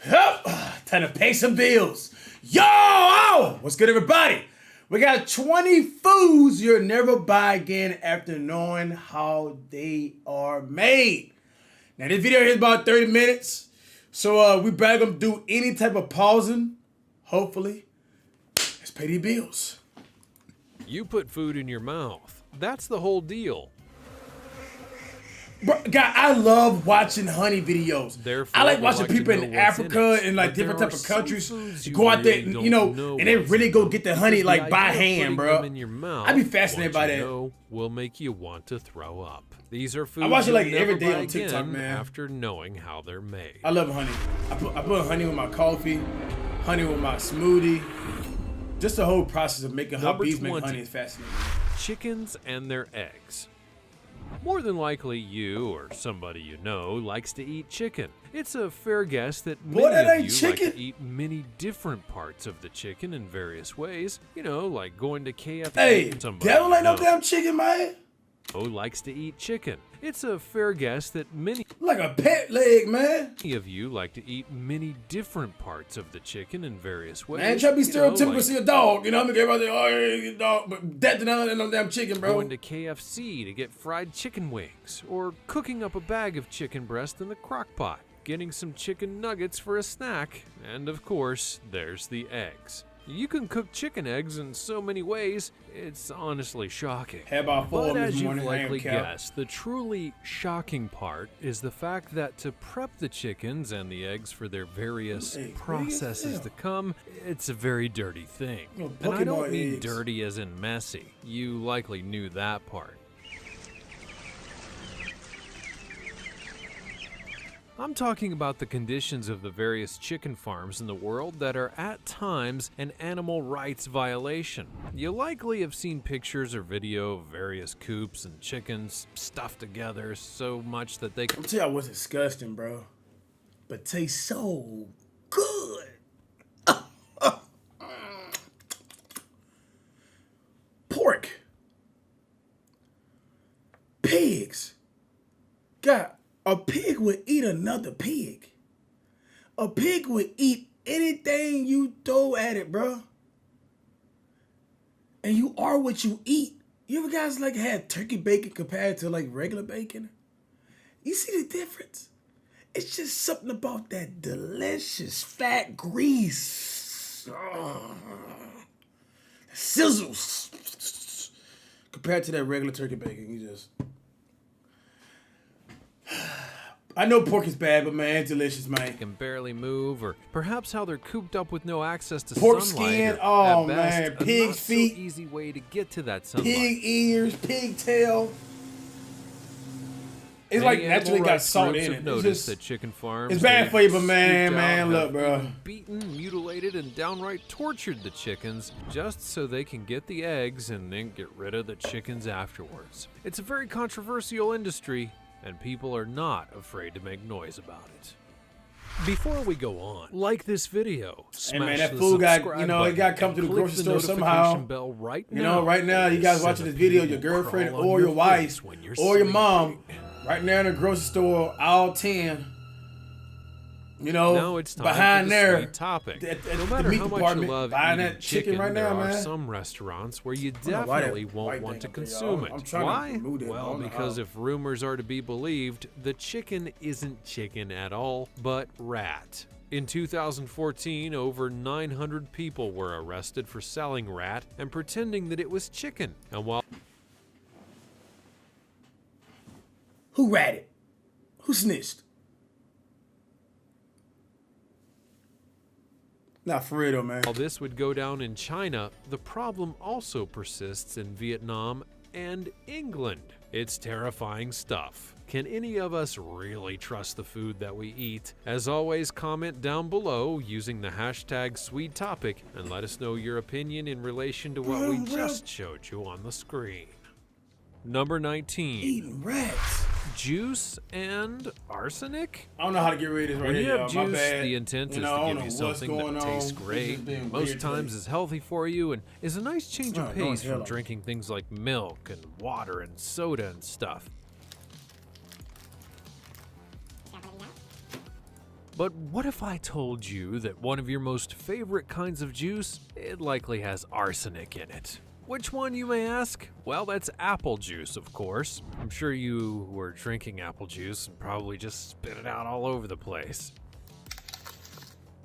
Yep, time to pay some bills. Yo, what's good, everybody? We got 20 foods you'll never buy again after knowing how they are made. Now, this video here is about 30 minutes, so we better gonna do any type of pausing. Hopefully, let's pay these bills. You put food in your mouth. That's the whole deal. Bro, God, I love watching honey videos. Therefore, I like watching people in Africa and like different type of countries go out there, and, you know, and they really go get the honey like by hand, bro. I'd be fascinated by that. Will make you want to throw up. These are foods I watch it like you'll every never day buy on TikTok, again man. After knowing how they're made. I love honey. I put honey with my coffee, honey with my smoothie. Just the whole process of making how bees make honey is fascinating. Chickens and their eggs. More than likely, you or somebody you know likes to eat chicken. It's a fair guess that many of you like to eat many different parts of the chicken in various ways. You know, like going to KFC. Hey, devil ain't no damn chicken, man. Who likes to eat chicken? It's a fair guess that many like a pet leg, man. Many of you like to eat many different parts of the chicken in various ways. Man, try to be stereotypical to see a dog. You know, I'm gonna get everybody, oh, yeah, dog, but that ain't no damn chicken, bro. Going to KFC to get fried chicken wings, or cooking up a bag of chicken breast in the crock pot, getting some chicken nuggets for a snack, and of course, there's the eggs. You can cook chicken eggs in so many ways, it's honestly shocking. But as you've likely guessed, the truly shocking part is the fact that to prep the chickens and the eggs for their various processes to come, it's a very dirty thing. And I don't mean dirty as in messy. You likely knew that part. I'm talking about the conditions of the various chicken farms in the world that are at times an animal rights violation. You likely have seen pictures or video of various coops and chickens stuffed together so much that they can... I'll tell you what's disgusting, bro, but tastes so good. Pork. Pigs. God. A pig would eat another pig. A pig would eat anything you throw at it, bro. And you are what you eat. You ever guys like had turkey bacon compared to like regular bacon? You see the difference? It's just something about that delicious fat grease. Sizzles. Compared to that regular turkey bacon, you just... I know pork is bad, but man, it's delicious, man. Can barely move, or perhaps how they're cooped up with no access to pork sunlight. Skin, oh man, pig feet, so easy way to get to that sunlight. Pig ears, pig tail. It's like naturally got salt in it. It's just that chicken farms. It's bad for you, but man, look, bro. Beaten, mutilated, and downright tortured the chickens just so they can get the eggs and then get rid of the chickens afterwards. It's a very controversial industry, and people are not afraid to make noise about it. Before we go on, like this video, smash that the food got, subscribe you know, button, it got to come to the grocery store somehow. Bell right you know, right now, you guys watching this video, your girlfriend or your wife or your mom, right now in the grocery store, aisle 10, you know, now it's time behind there, topic. No matter how much you love buying that chicken right now, man. There are some restaurants where you definitely won't want to consume it. Why? Well, because if rumors are to be believed, the chicken isn't chicken at all, but rat. In 2014, over 900 people were arrested for selling rat and pretending that it was chicken. And while... Who ratted? Who snitched? Not for real though, man. While this would go down in China, the problem also persists in Vietnam and England. It's terrifying stuff. Can any of us really trust the food that we eat? As always, comment down below using the hashtag #SweetTopic and let us know your opinion in relation to what we just showed you on the screen. Number 19. Eating rats. Juice and arsenic? I don't know how to get rid of this right here, y'all. When you have juice, the intent is to give you something that tastes great, most times is healthy for you, and is a nice change of pace from drinking things like milk and water and soda and stuff. But what if I told you that one of your most favorite kinds of juice, it likely has arsenic in it? Which one, you may ask? Well, that's apple juice, of course. I'm sure you were drinking apple juice and probably just spit it out all over the place.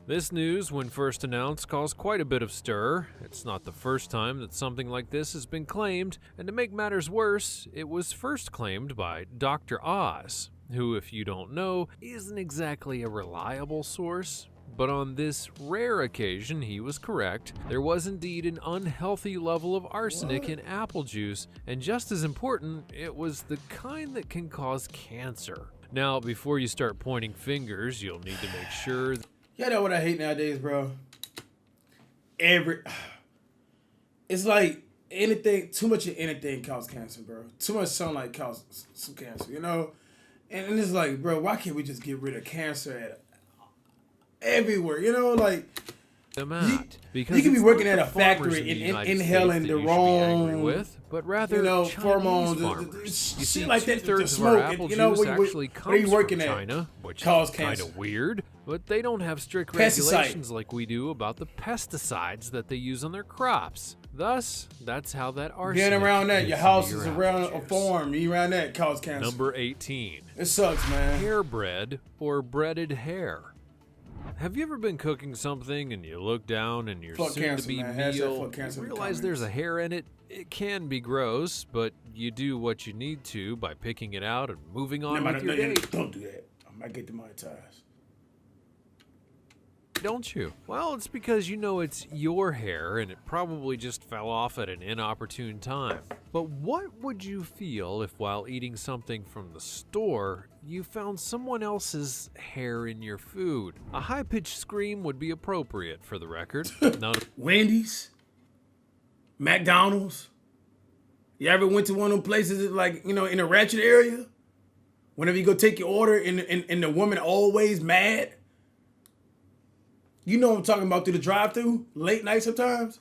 This news, when first announced, caused quite a bit of stir. It's not the first time that something like this has been claimed, and to make matters worse, it was first claimed by Dr. Oz, who, if you don't know, isn't exactly a reliable source. But on this rare occasion, he was correct. There was indeed an unhealthy level of arsenic in apple juice, and just as important, it was the kind that can cause cancer. Now, before you start pointing fingers, you'll need to make sure. You know what I hate nowadays, bro? It's like anything, too much of anything causes cancer, bro. Too much sunlight causes some cancer, you know? And it's like, bro, why can't we just get rid of cancer everywhere? You know, like, you can be working at a factory and inhaling the wrong, but rather, you know, hormones, shit like that, the smoke. And, you know, where you working at, China, which cause is cancer. Kind of weird, but they don't have strict Pesticide. regulations like we do about the pesticides that they use on their crops. Thus, that's how that arsenic. Getting around that, your house is apple around a juice. farm. You around that, cause cancer. Number 18. It sucks, man. Hair bread or breaded hair. Have you ever been cooking something and you look down and your soon-to-be meal, you realize there's a hair in it? It can be gross, but you do what you need to by picking it out and moving on with your day. Don't do that. I might get demonetized. Don't you? Well, it's because you know it's your hair and it probably just fell off at an inopportune time. But what would you feel if while eating something from the store, you found someone else's hair in your food? A high-pitched scream would be appropriate for the record. Wendy's? McDonald's? You ever went to one of them places that, like, you know, in a ratchet area? Whenever you go take your order and the woman always mad? You know what I'm talking about, through the drive-thru, late night sometimes.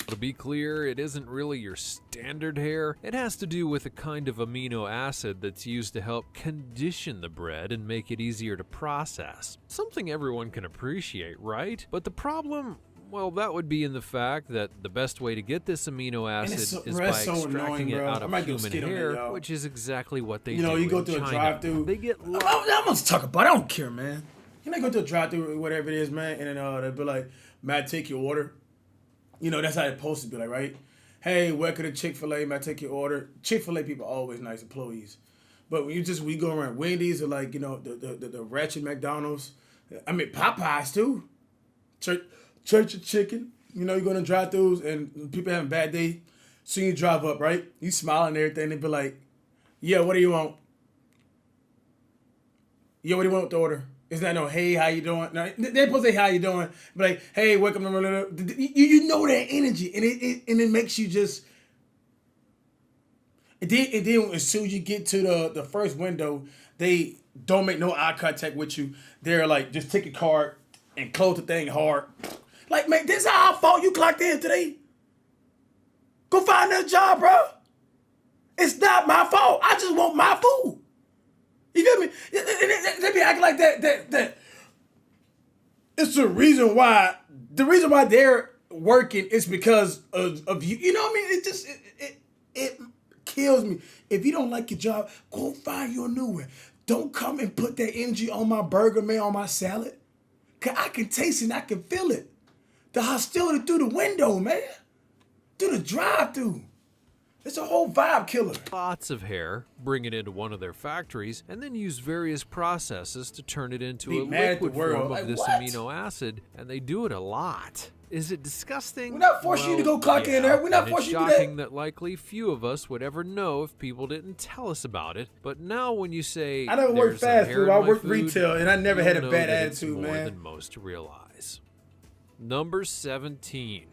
To be clear, it isn't really your standard hair. It has to do with a kind of amino acid that's used to help condition the bread and make it easier to process. Something everyone can appreciate, right? But the problem, well, that would be in the fact that the best way to get this amino acid is by extracting it out of human hair, which is exactly what they do in China. You go through a drive-thru. They get I'm gonna talk about it. I don't care, man. You know, go to a drive-thru, whatever it is, man, and then they'll be like, "May I take your order?" You know, that's how it's supposed to be, like, right? Hey, welcome to Chick-fil-A. May I take your order? Chick-fil-A people are always nice employees, but when we go around Wendy's or, like, you know, the ratchet McDonald's, I mean Popeyes too, Church of Chicken. You know, you go to drive-thrus and people having a bad day, so you drive up, right? You smile and everything. They be like, "Yeah, what do you want? Yeah, what do you want with the order?" It's not no, "Hey, how you doing?" No, they're supposed to say, "How you doing?" But like, "Hey, welcome to..." You know that energy, and it makes you just. And then as soon as you get to the first window, they don't make no eye contact with you. They're like, just take your card and close the thing hard. Like, man, this is our fault you clocked in today. Go find another job, bro. It's not my fault. I just want my food. You feel me? They be acting like that. It's the reason why they're working is because of you. You know what I mean? It kills me. If you don't like your job, go find you a new one. Don't come and put that energy on my burger, man, on my salad. Cause I can taste it and I can feel it. The hostility through the window, man. Through the drive-thru. It's a whole vibe killer. Lots of hair, bring it into one of their factories, and then use various processes to turn it into a liquid form of this amino acid, and they do it a lot. Is it disgusting? We're not forcing you to go clock in there. We're not forcing you to do that. It's shocking that likely few of us would ever know if people didn't tell us about it. But now when you say I never worked fast food, I worked retail, and I never had a bad attitude, more man. Than most realize. Number 17.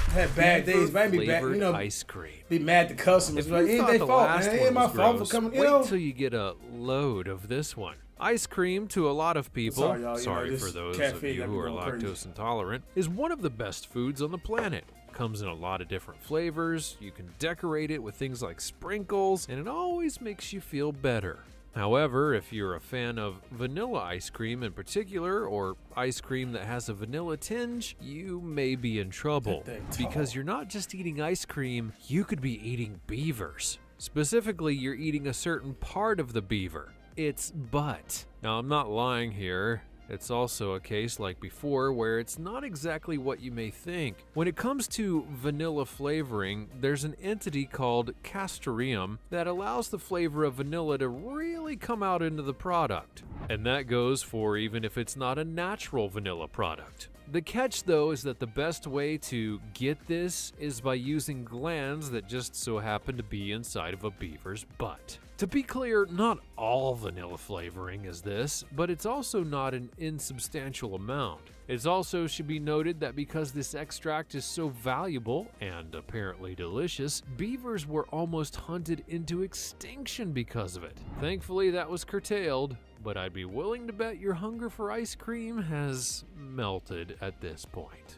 Had bad days, man. Be bad, you know. Ice cream. Be mad at customers. Like, ain't their fault, man. It ain't my fault for coming. You know. Wait till you get a load of this one. Ice cream, to a lot of people, sorry for those of you who are lactose intolerant, is one of the best foods on the planet. Comes in a lot of different flavors. You can decorate it with things like sprinkles, and it always makes you feel better. However, if you're a fan of vanilla ice cream in particular, or ice cream that has a vanilla tinge, you may be in trouble. Because you're not just eating ice cream, you could be eating beavers. Specifically, you're eating a certain part of the beaver, its butt. Now, I'm not lying here. It's also a case like before where it's not exactly what you may think. When it comes to vanilla flavoring, there's an entity called castoreum that allows the flavor of vanilla to really come out into the product. And that goes for even if it's not a natural vanilla product. The catch, though, is that the best way to get this is by using glands that just so happen to be inside of a beaver's butt. To be clear, not all vanilla flavoring is this, but it's also not an insubstantial amount. It also should be noted that because this extract is so valuable and apparently delicious, beavers were almost hunted into extinction because of it. Thankfully, that was curtailed, but I'd be willing to bet your hunger for ice cream has melted at this point.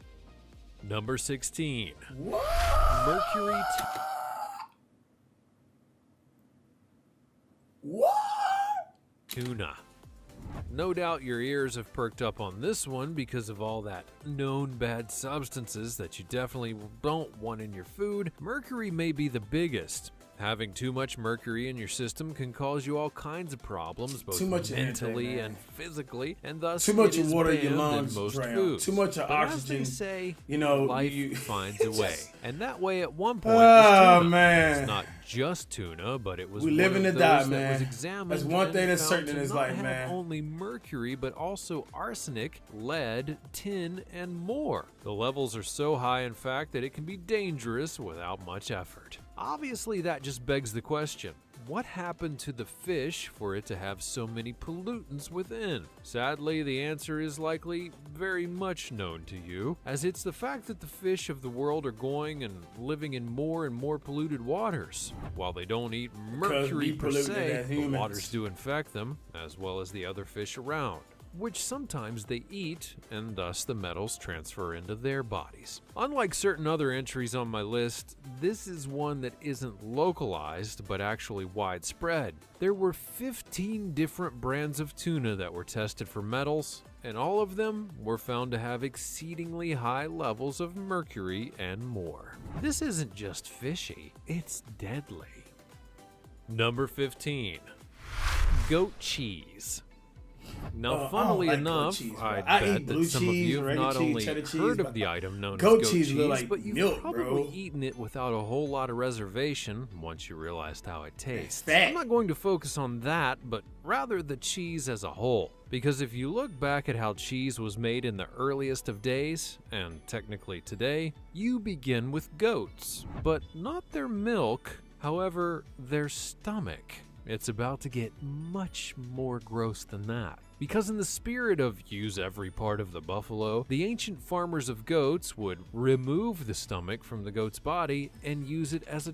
Number 16. Mercury. What? Tuna. No doubt your ears have perked up on this one because of all that known bad substances that you definitely don't want in your food. Mercury may be the biggest. Having too much mercury in your system can cause you all kinds of problems, both mentally and physically, and thus too much it is water in your banned lungs, in most drown. foods. Too much of but oxygen. As they say, you know, life finds a way, and that way at one point oh was tuna. man, It's not just tuna, but it was we one living of to those die, that man. was examined. That's one thing that's found certain in to this not life, have man. Only mercury, but also arsenic, lead, tin, and more. The levels are so high, in fact, that it can be dangerous without much effort. Obviously, that just begs the question. What happened to the fish for it to have so many pollutants within? Sadly, the answer is likely very much known to you, as it's the fact that the fish of the world are going and living in more and more polluted waters. While they don't eat mercury per se, the waters do infect them, as well as the other fish around, which sometimes they eat, and thus the metals transfer into their bodies. Unlike certain other entries on my list, this is one that isn't localized, but actually widespread. There were 15 different brands of tuna that were tested for metals, and all of them were found to have exceedingly high levels of mercury and more. This isn't just fishy, it's deadly. Number 15. Goat cheese. Now, funnily enough, I bet that some of you have not only heard of the item known as goat cheese, but you've probably eaten it without a whole lot of reservation once you realized how it tastes. I'm not going to focus on that, but rather the cheese as a whole. Because if you look back at how cheese was made in the earliest of days, and technically today, you begin with goats, but not their milk, however, their stomach. It's about to get much more gross than that. Because in the spirit of use every part of the buffalo, the ancient farmers of goats would remove the stomach from the goat's body and use it as a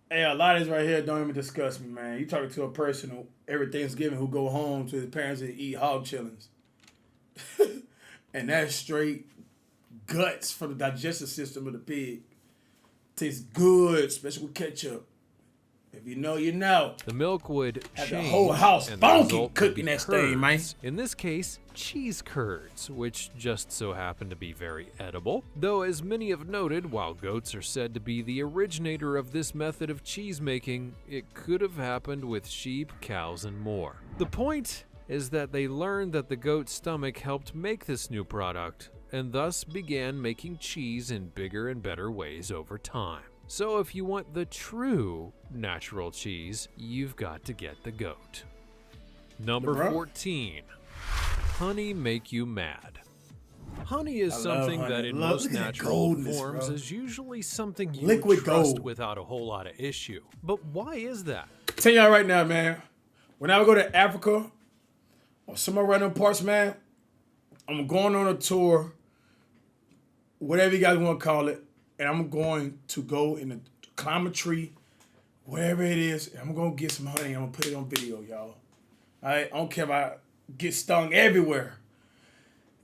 Hey, a lot of this right here don't even disgust me, man. You talking to a person who every Thanksgiving who go home to his parents and eat hog chillings. And that's straight guts from the digestive system of the pig. Tastes good, especially with ketchup. If you know, you know. The milk would have change, the whole house bonky cooking that curds. thing, man. In this case, cheese curds, which just so happen to be very edible. Though, as many have noted, while goats are said to be the originator of this method of cheese making, it could have happened with sheep, cows, and more. The point is that they learned that the goat's stomach helped make this new product, and thus began making cheese in bigger and better ways over time. So if you want the true natural cheese, you've got to get the goat. Number 14. Honey make you mad. Honey is something that in most natural forms is usually something you would trust without a whole lot of issue. But why is that? Tell y'all right now, man, when I go to Africa or somewhere random parts, man, I'm going on a tour, whatever you guys want to call it, and I'm going to go and climb a tree, wherever it is, and I'm going to get some honey. I'm going to put it on video, y'all. I don't care if I get stung everywhere.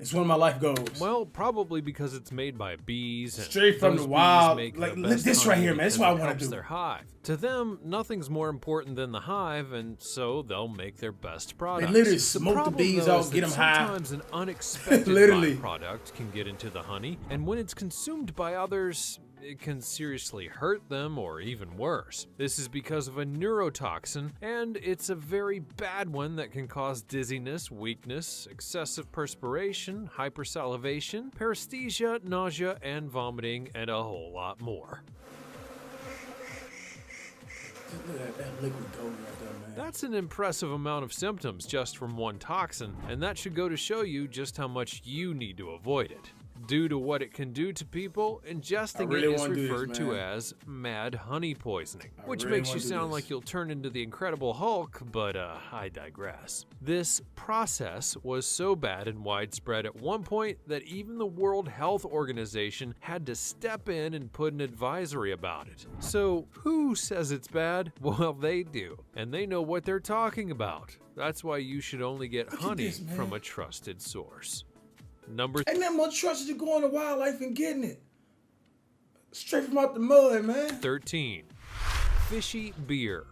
It's one of my life goals. Well, probably because it's made by bees. And straight from those the bees wild. make Like the best this right honey here, man. This is because what I it want helps to do. their hive. To them, nothing's more important than the hive, and so they'll make their best products. literally smoke the bees though, out, is get that 'em high. Sometimes an unexpected Literally. byproduct can get into the honey, and when it's consumed by others, it can seriously hurt them or even worse. This is because of a neurotoxin, and it's a very bad one that can cause dizziness, weakness, excessive perspiration, hypersalivation, paresthesia, nausea, and vomiting, and a whole lot more. Look at that liquid gold right there, man. That's an impressive amount of symptoms just from one toxin, and that should go to show you just how much you need to avoid it. Due to what it can do to people, ingesting really it is wanna do this, referred to man. as mad honey poisoning, which really makes you wanna do sound this. like you'll turn into the Incredible Hulk, but I digress. This process was so bad and widespread at one point that even the World Health Organization had to step in and put an advisory about it. So who says it's bad? Well, they do, and they know what they're talking about. That's why you should only get Look at honey this, man. from a trusted source. Number Ain't that much trust as you go into wildlife and getting it. Straight from out the mud, man. 13. Fishy beer.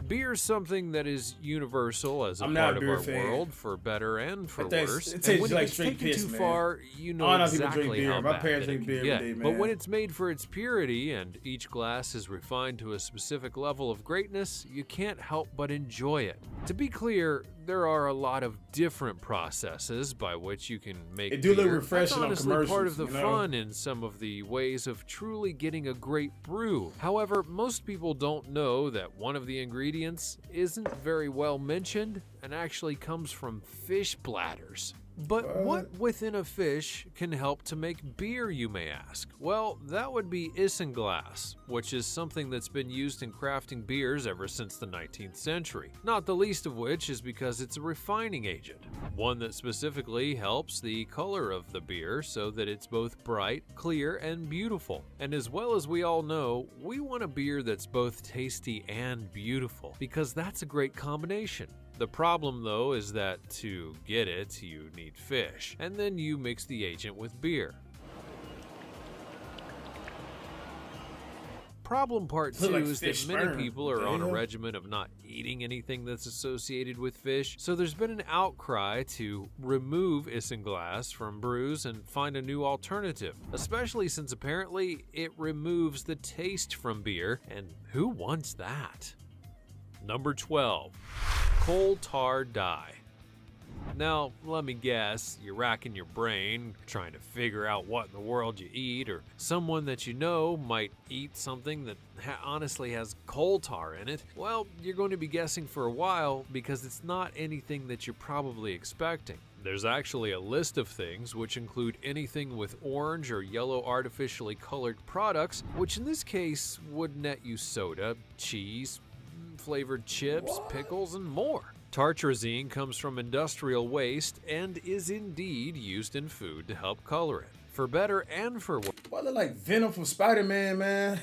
Beer is something that is universal as a I'm not part a of beer our fan. world, for better and for It tastes- worse. it And tastes when like it gets straight taken piss, too man. far, you know I don't know people drink exactly beer. how My bad parents it drink can beer get. every day, But when man. it's made for its purity and each glass is refined to a specific level of greatness, you can't help but enjoy it. To be clear, there are a lot of different processes by which you can make It do look beer. refreshing on That's honestly part of the commercials, you know? fun in some of the ways of truly getting a great brew. However, most people don't know that one of the ingredients isn't very well mentioned and actually comes from fish bladders. But what within a fish can help to make beer, you may ask? Well, that would be isinglass, which is something that's been used in crafting beers ever since the 19th century. Not the least of which is because it's a refining agent, one that specifically helps the color of the beer so that it's both bright, clear, and beautiful. And as well as we all know, we want a beer that's both tasty and beautiful, because that's a great combination. The problem, though, is that to get it, you need fish, and then you mix the agent with beer. Problem part Look 2 like is that fish many sperm. people are on a Damn. regimen of not eating anything that's associated with fish, so there's been an outcry to remove isinglass from brews and find a new alternative, especially since apparently it removes the taste from beer, and who wants that? Number 12. Coal tar dye. Now, let me guess, you're racking your brain trying to figure out what in the world you eat, or someone that you know might eat something that honestly has coal tar in it. Well, you're going to be guessing for a while because it's not anything that you're probably expecting. There's actually a list of things which include anything with orange or yellow artificially colored products, which in this case would net you soda, cheese, flavored chips, pickles, and more. Tartrazine comes from industrial waste and is indeed used in food to help color it, for better and for worse. Why look like Venom from Spider-Man, man?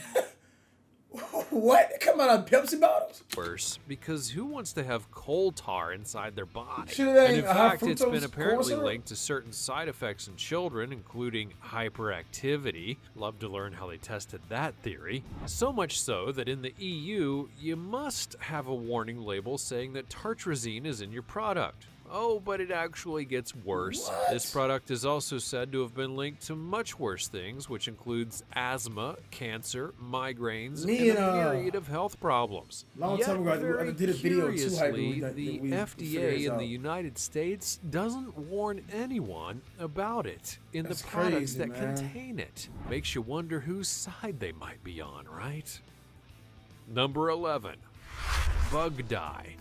What? They come out of Pepsi bottles? Worse, because who wants to have coal tar inside their body? Shit, it ain't And in a high fact, it's been fructose apparently corn syrup? linked to certain side effects in children, including hyperactivity. Love to learn how they tested that theory. So much so that in the EU, you must have a warning label saying that tartrazine is in your product. Oh, but it actually gets worse. What? This product is also said to have been linked to much worse things, which includes asthma, cancer, migraines, Me and a and, myriad of health problems. Long Yet, time ago, I very did a video too, hype, curiously, that the we figured FDA this in out. the United States doesn't warn anyone about it in That's the products crazy, that man. contain it. Makes you wonder whose side they might be on, right? Number 11. Bug dye.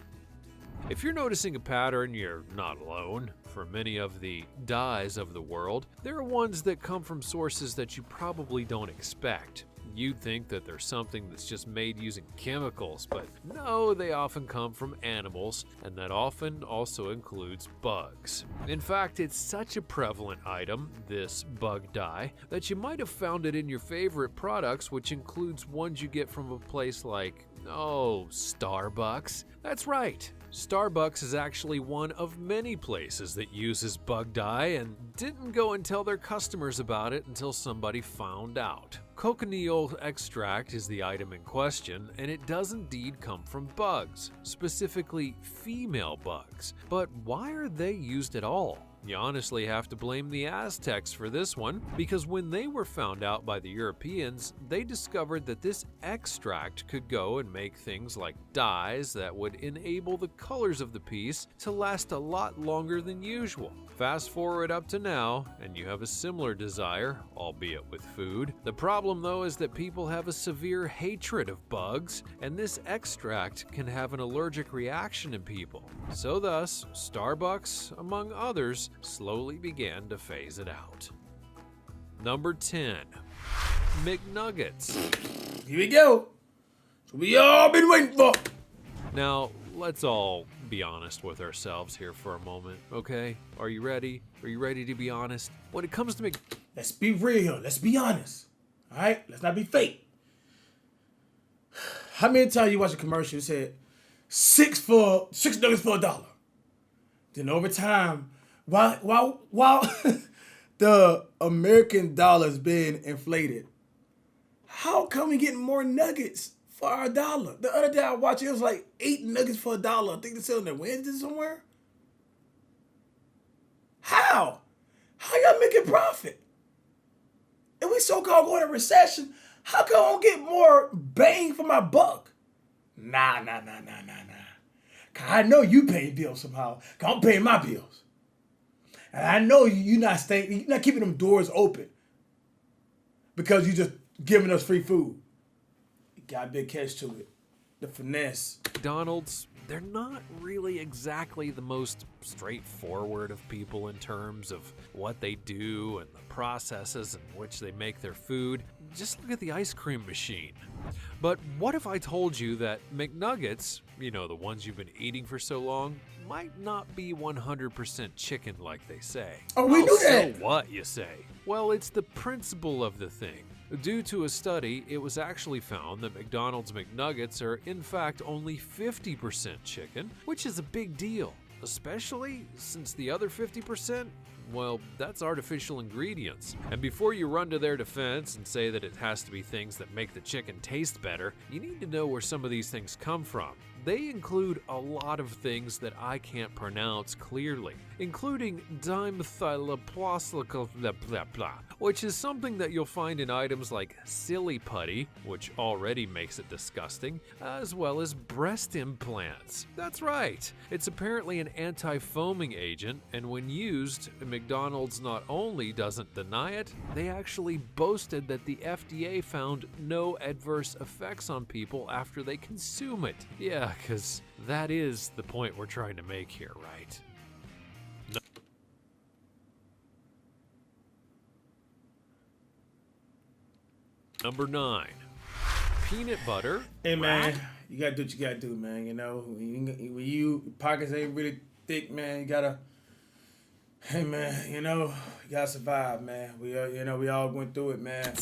If you're noticing a pattern, you're not alone. For many of the dyes of the world, there are ones that come from sources that you probably don't expect. You'd think that there's something that's just made using chemicals, but no, they often come from animals, and that often also includes bugs. In fact, it's such a prevalent item, this bug dye, that you might have found it in your favorite products, which includes ones you get from a place like, Starbucks. That's right. Starbucks is actually one of many places that uses bug dye and didn't go and tell their customers about it until somebody found out. Cochineal extract is the item in question, and it does indeed come from bugs, specifically female bugs. But why are they used at all? You honestly have to blame the Aztecs for this one, because when they were found out by the Europeans, they discovered that this extract could go and make things like dyes that would enable the colors of the piece to last a lot longer than usual. Fast forward up to now, and you have a similar desire, albeit with food. The problem though is that people have a severe hatred of bugs, and this extract can have an allergic reaction in people. So thus, Starbucks, among others, slowly began to phase it out. Number 10. McNuggets. Here we go. So we all been waiting for. Now, let's all be honest with ourselves here for a moment, okay? Are you ready? Are you ready to be honest? When it comes to Let's be real here. Let's be honest. All right? Let's not be fake. How many times you watch a commercial that said six nuggets for $1? Then over time, while the American dollar is being inflated, how come we getting more nuggets for our $1? The other day I watched it was like 8 nuggets for $1. I think they're selling their Wednesday somewhere. How? How y'all making profit? If we so-called going to recession, how come I don't get more bang for my buck? Nah. Cause I know you pay bills somehow. Cause I'm paying my bills. And I know you're not keeping them doors open because you just giving us free food. You got a big catch to it. The finesse. McDonald's, they're not really exactly the most straightforward of people in terms of what they do and the processes in which they make their food. Just look at the ice cream machine. But what if I told you that McNuggets, you know, the ones you've been eating for so long, might not be 100% chicken like they say? Oh, we knew that. So what, you say? Well, it's the principle of the thing. Due to a study, it was actually found that McDonald's McNuggets are in fact only 50% chicken, which is a big deal, especially since the other 50%, well, that's artificial ingredients. And before you run to their defense and say that it has to be things that make the chicken taste better, you need to know where some of these things come from. They include a lot of things that I can't pronounce clearly, including dimethylplastic, which is something that you'll find in items like silly putty, which already makes it disgusting, as well as breast implants. That's right, it's apparently an anti-foaming agent, and when used, McDonald's not only doesn't deny it, they actually boasted that the FDA found no adverse effects on people after they consume it. Yeah, because that is the point we're trying to make here, right? Number 9. Peanut butter. Hey, man, you got to do what you got to do, man. You know, when you pockets ain't really thick, man, you got to, hey, man, you know, you got to survive, man. We all went through it, man.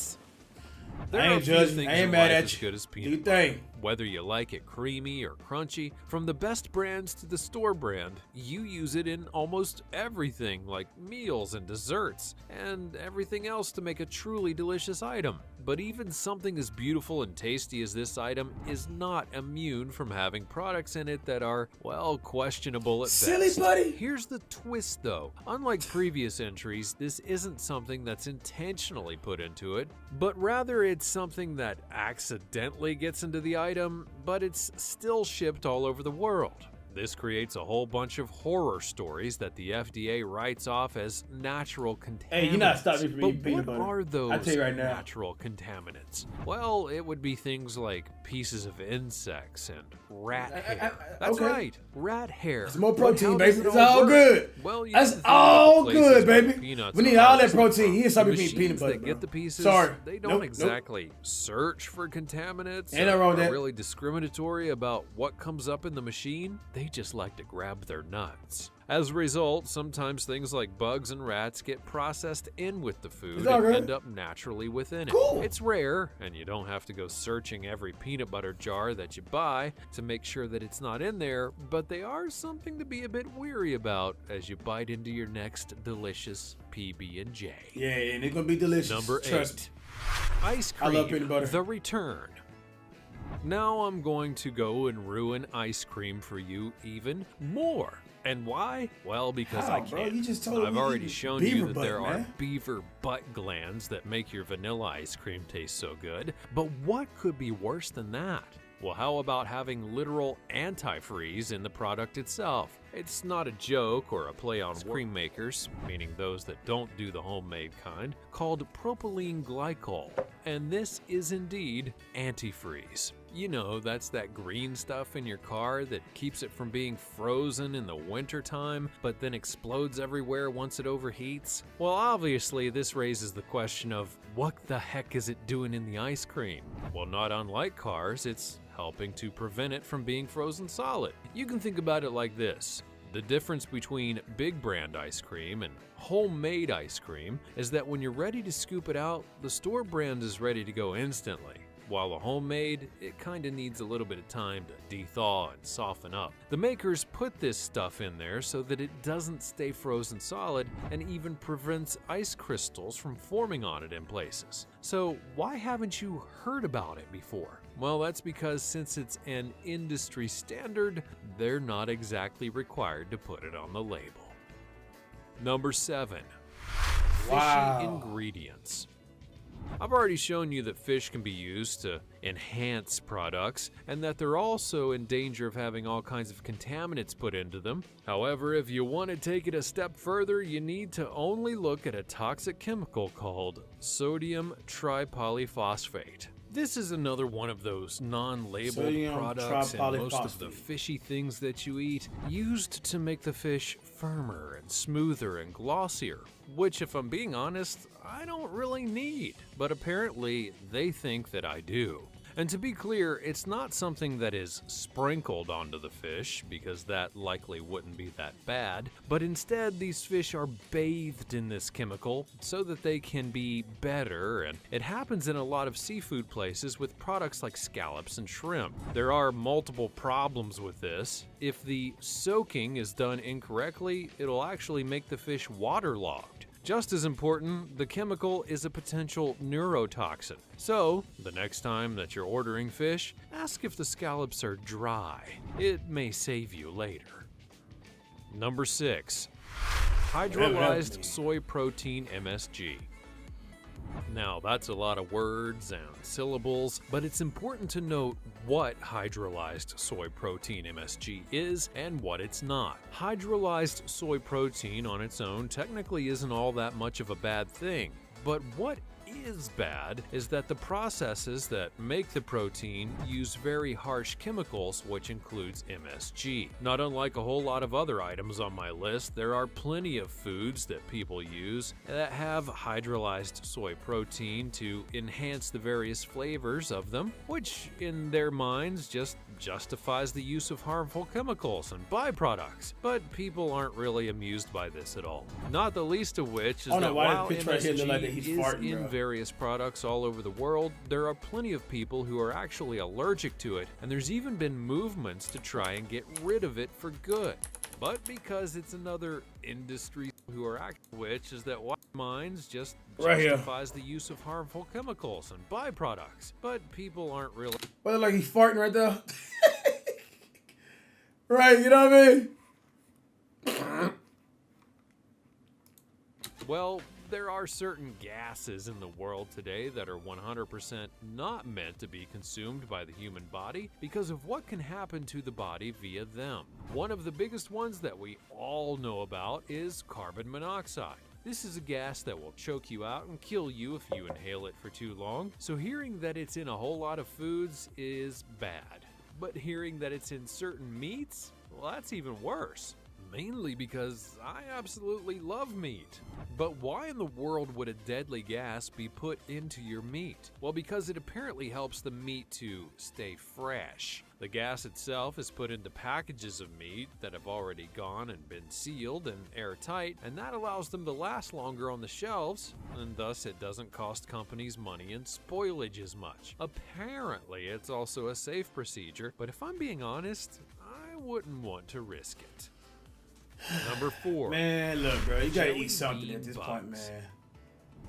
There I are ain't a few judging. things I ain't in mad life at as you. good as Do your peanut butter. thing. Whether you like it creamy or crunchy, from the best brands to the store brand, you use it in almost everything like meals and desserts, and everything else to make a truly delicious item. But even something as beautiful and tasty as this item is not immune from having products in it that are, well, questionable at Silly best. buddy. Here's the twist though. Unlike previous entries, this isn't something that's intentionally put into it, but rather it's something that accidentally gets into the item, but it's still shipped all over the world. This creates a whole bunch of horror stories that the FDA writes off as natural contaminants. Hey, you're not stopping me from eating peanut But butter. what are those I'll tell you right now. natural contaminants? Well, it would be things like pieces of insects and rat hair. That's okay. right, rat hair. It's more But protein, how baby. does it It's all all work? good. Well, you That's have to think about all the places good, where baby. peanuts We are need all that harvested protein. from. You ain't stop The me from eating peanut machines butter, that bro. get the pieces, Sorry. they don't Nope. exactly search for contaminants. Ain't nothing wrong with or that. really discriminatory about what comes up in the machine. They just like to grab their nuts. As a result, sometimes things like bugs and rats get processed in with the food It's all and good. end up naturally within it. Cool. It's rare, and you don't have to go searching every peanut butter jar that you buy to make sure that it's not in there, but they are something to be a bit weary about as you bite into your next delicious PB&J. Yeah, and it's gonna be delicious. Number Trust 8. Ice cream, I love peanut butter. the return. Now I'm going to go and ruin ice cream for you even more. And why? Well, because How, I bro? can. You just told I've me already eating shown beaver you that butt, there are man. beaver butt glands that make your vanilla ice cream taste so good. But what could be worse than that? Well, how about having literal antifreeze in the product itself? It's not a joke or a play on cream makers, meaning those that don't do the homemade kind, called propylene glycol. And this is indeed antifreeze. You know, that's that green stuff in your car that keeps it from being frozen in the wintertime, but then explodes everywhere once it overheats. Well, obviously, this raises the question of what the heck is it doing in the ice cream? Well, not unlike cars, it's helping to prevent it from being frozen solid. You can think about it like this. The difference between big brand ice cream and homemade ice cream is that when you're ready to scoop it out, the store brand is ready to go instantly. While the homemade, it kinda needs a little bit of time to de-thaw and soften up. The makers put this stuff in there so that it doesn't stay frozen solid and even prevents ice crystals from forming on it in places. So why haven't you heard about it before? Well, that's because since it's an industry standard, they're not exactly required to put it on the label. Number 7. Wow. Fishy ingredients. I've already shown you that fish can be used to enhance products and that they're also in danger of having all kinds of contaminants put into them. However, if you want to take it a step further, you need to only look at a toxic chemical called sodium tripolyphosphate. This is another one of those non-labeled Sodium products in most of the tripolyphosphate. fishy things that you eat, used to make the fish firmer and smoother and glossier, which, if I'm being honest, I don't really need, but apparently they think that I do. And to be clear, it's not something that is sprinkled onto the fish, because that likely wouldn't be that bad, but instead these fish are bathed in this chemical so that they can be better, and it happens in a lot of seafood places with products like scallops and shrimp. There are multiple problems with this. If the soaking is done incorrectly, it'll actually make the fish waterlogged. Just as important, the chemical is a potential neurotoxin. So, the next time that you're ordering fish, ask if the scallops are dry. It may save you later. Number 6. Hydrolyzed soy protein MSG. Now, that's a lot of words and syllables, but it's important to note what hydrolyzed soy protein MSG is and what it's not. Hydrolyzed soy protein on its own technically isn't all that much of a bad thing, but what is bad is that the processes that make the protein use very harsh chemicals, which includes MSG. Not unlike a whole lot of other items on my list, there are plenty of foods that people use that have hydrolyzed soy protein to enhance the various flavors of them, which in their minds just justifies the use of harmful chemicals and byproducts. But people aren't really amused by this at all. Not the least of which is that while picture right here MSG look like that he's is farting, in bro. various products all over the world, there are plenty of people who are actually allergic to it, and there's even been movements to try and get rid of it for good. But because it's another industry who are acting, which is that white minds just Right here. justifies the use of harmful chemicals and byproducts. But people aren't really Well, like he's farting right there. Right, you know what I mean? Well, there are certain gases in the world today that are 100% not meant to be consumed by the human body because of what can happen to the body via them. One of the biggest ones that we all know about is carbon monoxide. This is a gas that will choke you out and kill you if you inhale it for too long. So hearing that it's in a whole lot of foods is bad. But hearing that it's in certain meats, well, that's even worse. mainly because I absolutely love meat. But why in the world would a deadly gas be put into your meat? Well, because it apparently helps the meat to stay fresh. The gas itself is put into packages of meat that have already gone and been sealed and airtight, and that allows them to last longer on the shelves, and thus it doesn't cost companies money and spoilage as much. Apparently, it's also a safe procedure, but if I'm being honest, I wouldn't want to risk it. Number 4. Man, look, bro, you gotta Jelly eat something bean at this bugs. point, man.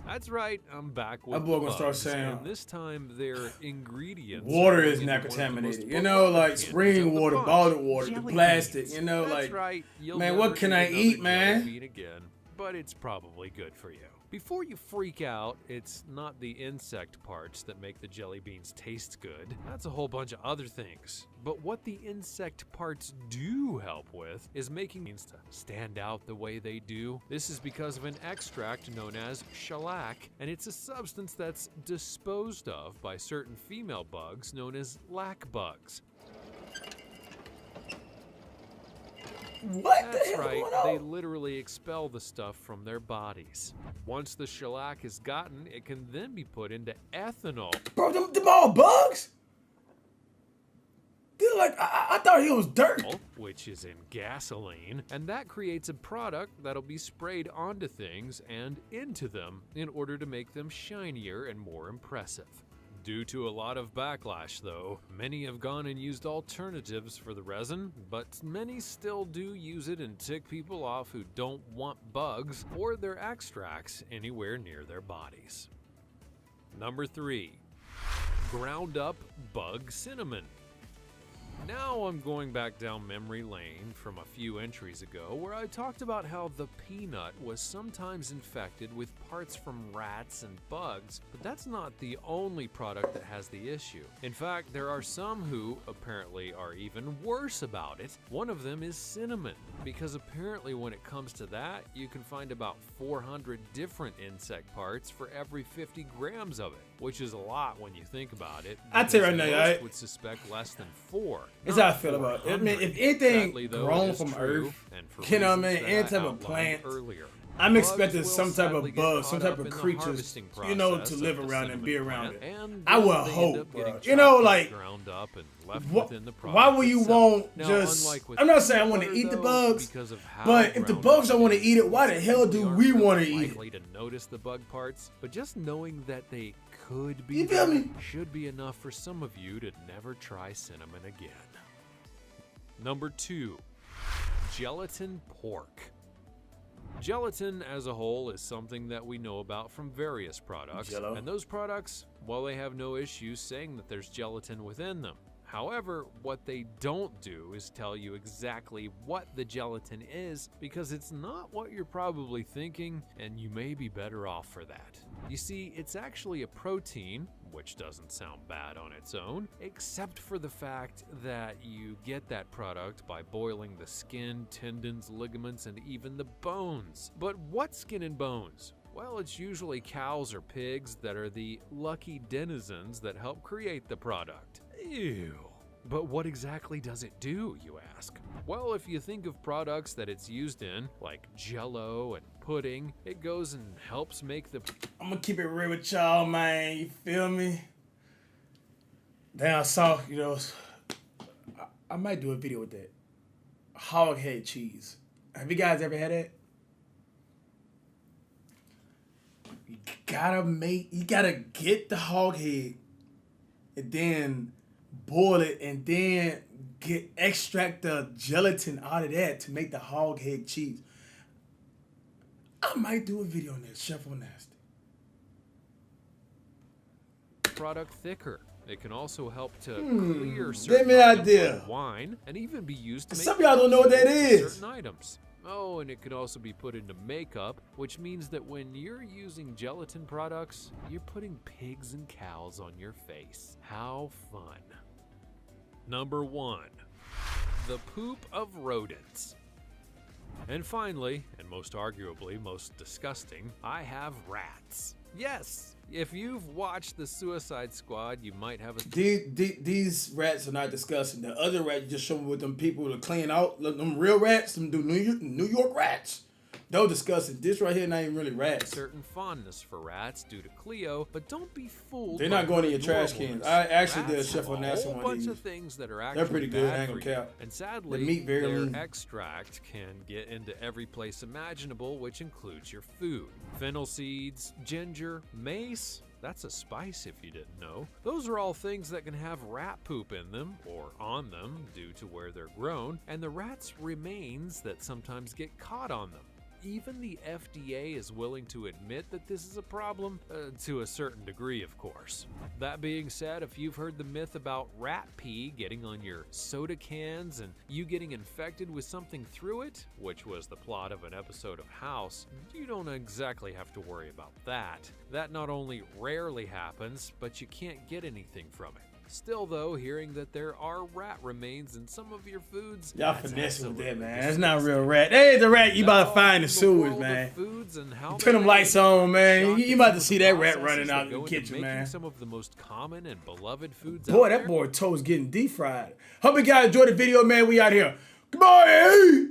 That's right, I'm back with That boy gonna start bugs, saying and this time their ingredients water are is in not one of the most contaminated. You know, like beloved spring candies of the water, bunch, bottled water, the jelly plastic. beans. You know, That's like, right, you'll man, never what can eat I another eat, jelly man? bean again, but it's probably good for you. Before you freak out, it's not the insect parts that make the jelly beans taste good. That's a whole bunch of other things. But what the insect parts do help with is making beans to stand out the way they do. This is because of an extract known as shellac, and it's a substance that's disposed of by certain female bugs known as lac bugs. What the That's hell right, going on? they literally expel the stuff from their bodies. Once the shellac is gotten, it can then be put into ethanol. Bro, them all bugs? They're like, I thought it was dirt. Which is in gasoline, and that creates a product that'll be sprayed onto things and into them in order to make them shinier and more impressive. Due to a lot of backlash, though, many have gone and used alternatives for the resin, but many still do use it and tick people off who don't want bugs or their extracts anywhere near their bodies. Number 3. Ground up bug cinnamon. Now I'm going back down memory lane from a few entries ago where I talked about how the peanut was sometimes infected with parts from rats and bugs, but that's not the only product that has the issue. In fact, there are some who apparently are even worse about it. One of them is cinnamon, because apparently when it comes to that, you can find about 400 different insect parts for every 50 grams of it, which is a lot when you think about it. I tell you right because now, most I would suspect less than 4. That's how I feel about it. I mean, if anything Sadly, though, grown it is from true, Earth, and for you know what I reasons mean, that any type of outlined plant, earlier, I'm bugs expecting will some type sadly of get bug, some caught type up of in the creatures, harvesting you know, to process live of the around and be cinnamon around plant, it. and I would they end hope, up getting bro. You know, chopped like, up, ground up and left Wh- within the why would you itself. want Now, just? unlike with I'm not saying I want to butter, eat the though, bugs, because of how but if the ground bugs up don't want to is, eat it, why the you hell do simply we aren't want to really eat it? likely to notice the bug parts, but just knowing that they could be You feel there me? should be enough for some of you to never try cinnamon again. Number 2. Gelatin pork. Gelatin as a whole is something that we know about from various products, Jell-O. and those products, well, they have no issues saying that there's gelatin within them. However, what they don't do is tell you exactly what the gelatin is, because it's not what you're probably thinking, and you may be better off for that. You see, it's actually a protein, which doesn't sound bad on its own, except for the fact that you get that product by boiling the skin, tendons, ligaments, and even the bones. But what skin and bones? Well, it's usually cows or pigs that are the lucky denizens that help create the product. Ew. But what exactly does it do, you ask? Well, if you think of products that it's used in, like Jell-O and pudding, it goes and helps make the... I'm gonna keep it real with y'all, man. You feel me? Then I saw, you know, I might do a video with that. Hog head cheese. Have you guys ever had that? You gotta get the hog head and then boil it and then extract the gelatin out of that to make the hog head cheese. I might do a video on that, Chef on Nasty. product thicker. It can also help to clear Give certain me an items idea. like wine and even be used to make Some of y'all don't know what that is. certain items. Oh, and it can also be put into makeup, which means that when you're using gelatin products, you're putting pigs and cows on your face. How fun. Number 1. The poop of rodents. And finally, and most arguably most disgusting, I have rats. Yes, if you've watched The Suicide Squad, you might have a... These rats are not disgusting. The other rats just show me with them people to clean out. Them real rats, them New York rats. Those disgusting. This right here not even really rats. certain fondness for rats due to Cleo, but don't be fooled. They're not by going in your adorable trash cans. ones. I actually did a Rats chef have on that a whole one of bunch these. of things that are actually They're pretty good, I bad ain't for gonna you. cap. And sadly, The meat very their lean. extract can get into every place imaginable, which includes your food. Fennel seeds, ginger, mace. That's a spice if you didn't know. Those are all things that can have rat poop in them or on them due to where they're grown, and the rat's remains that sometimes get caught on them. Even the FDA is willing to admit that this is a problem, to a certain degree, of course. That being said, if you've heard the myth about rat pee getting on your soda cans and you getting infected with something through it, which was the plot of an episode of House, you don't exactly have to worry about that. That not only rarely happens, but you can't get anything from it. Still, though, hearing that there are rat remains in some of your foods, Y'all that's finessing with that, absolutely man. That's not a real disgusting. rat. Hey, the rat you about That's to all find in the from sewers, world of man. foods and how Turn they them lights make on, man. shock You about at to some see of the that rat processes running that out in go the into kitchen, making man. some of the most common and beloved foods Boy, out that there. boy toast getting deep fried. Hope you guys enjoyed the video, man. We out here. Goodbye.